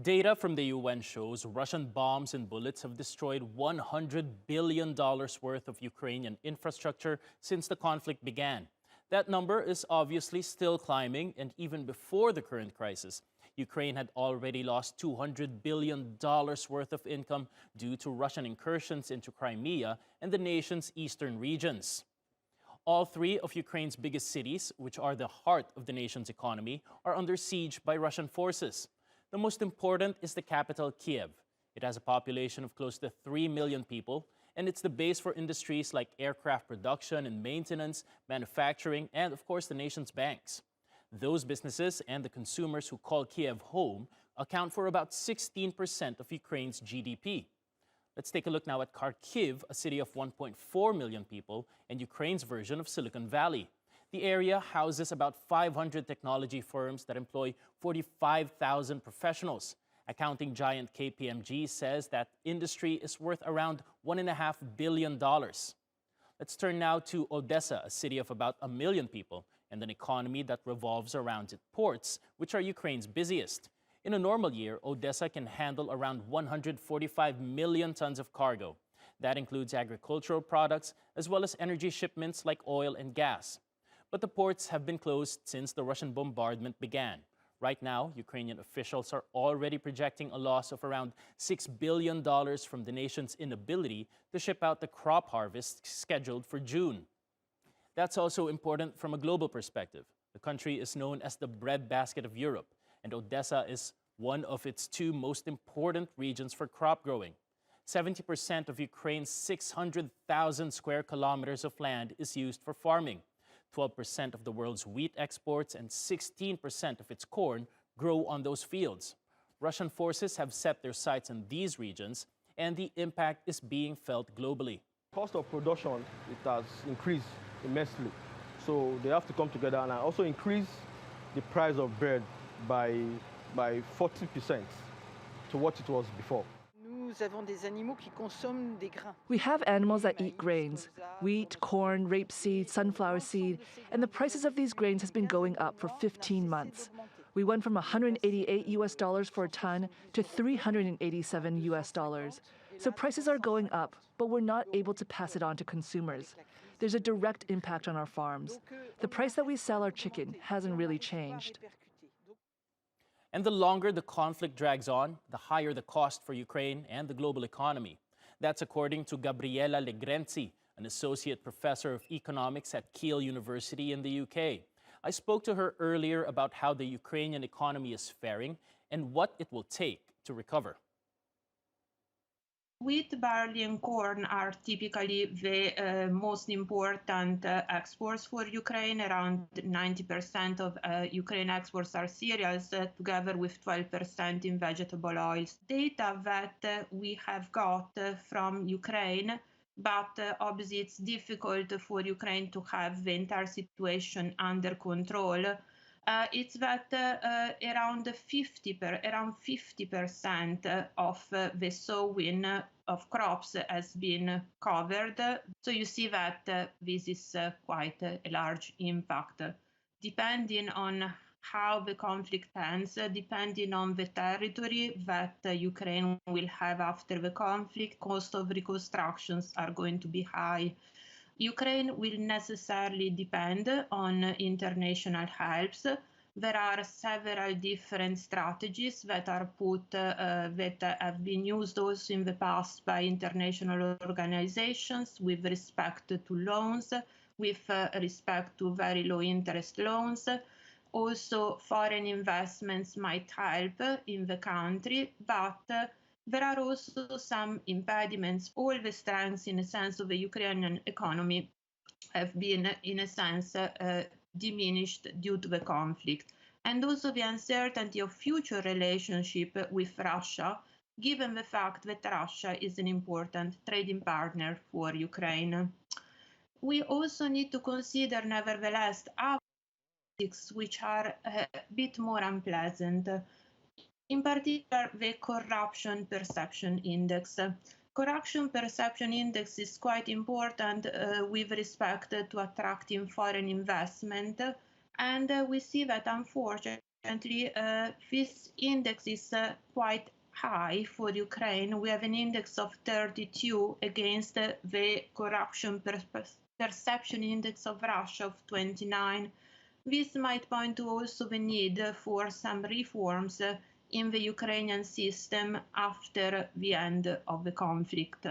Data from the UN shows Russian bombs and bullets have destroyed $100 billion worth of Ukrainian infrastructure since the conflict began. That number is obviously still climbing, and even before the current crisis, Ukraine had already lost $200 billion worth of income due to Russian incursions into Crimea and the nation's eastern regions. All three of Ukraine's biggest cities, which are the heart of the nation's economy, are under siege by Russian forces. The most important is the capital, Kiev. It has a population of close to 3 million people, and it's the base for industries like aircraft production and maintenance, manufacturing, and of course the nation's banks. Those businesses and the consumers who call Kiev home account for about 16% of Ukraine's GDP. Let's take a look now at Kharkiv, a city of 1.4 million people and Ukraine's version of Silicon Valley. The area houses about 500 technology firms that employ 45,000 professionals. Accounting giant KPMG says that industry is worth around $1.5 billion. Let's turn now to Odessa, a city of about 1 million people and an economy that revolves around its ports, which are Ukraine's busiest. In a normal year, Odessa can handle around 145 million tons of cargo. That includes agricultural products as well as energy shipments like oil and gas. But the ports have been closed since the Russian bombardment began. Right now, Ukrainian officials are already projecting a loss of around $6 billion from the nation's inability to ship out the crop harvest scheduled for June. That's also important from a global perspective. The country is known as the breadbasket of Europe, and Odessa is one of its two most important regions for crop growing. 70% of Ukraine's 600,000 square kilometers of land is used for farming. 12% of the world's wheat exports and 16% of its corn grow on those fields. Russian forces have set their sights on these regions, and the impact is being felt globally. Cost of production, it has increased immensely. So they have to come together and also increase the price of bread by 40% to what it was before. We have animals that eat grains, wheat, corn, rapeseed, sunflower seed, and the prices of these grains has been going up for 15 months. We went from $188 for a ton to $387. So prices are going up, but we're not able to pass it on to consumers. There's a direct impact on our farms. The price that we sell our chicken hasn't really changed. And the longer the conflict drags on, the higher the cost for Ukraine and the global economy. That's according to Gabriella Legrenzi, an associate professor of economics at Keele University in the UK. I spoke to her earlier about how the Ukrainian economy is faring and what it will take to recover. Wheat, barley, and corn are typically the most important exports for Ukraine. Around 90% of Ukraine exports are cereals, together with 12% in vegetable oils. Data that we have got from Ukraine, but obviously it's difficult for Ukraine to have the entire situation under control. It's that around 50% of the sowing of crops has been covered. So you see that this is quite a large impact. Depending on how the conflict ends, depending on the territory that Ukraine will have after the conflict, cost of reconstructions are going to be high. Ukraine will necessarily depend on international helps. There are several different strategies that are put that have been used also in the past by international organizations with respect to loans, with respect to very low interest loans. Also, foreign investments might help in the country, but there are also some impediments. All the strengths, in a sense, of the Ukrainian economy have been, in a sense, diminished due to the conflict. And also the uncertainty of future relationship with Russia, given the fact that Russia is an important trading partner for Ukraine. We also need to consider, nevertheless, other risks which are a bit more unpleasant. In particular, the Corruption Perception Index. Corruption Perception Index is quite important with respect to attracting foreign investment, and we see that unfortunately Currently, this index is quite high for Ukraine. We have an index of 32 against the corruption perception index of Russia of 29. This might point to also the need for some reforms in the Ukrainian system after the end of the conflict.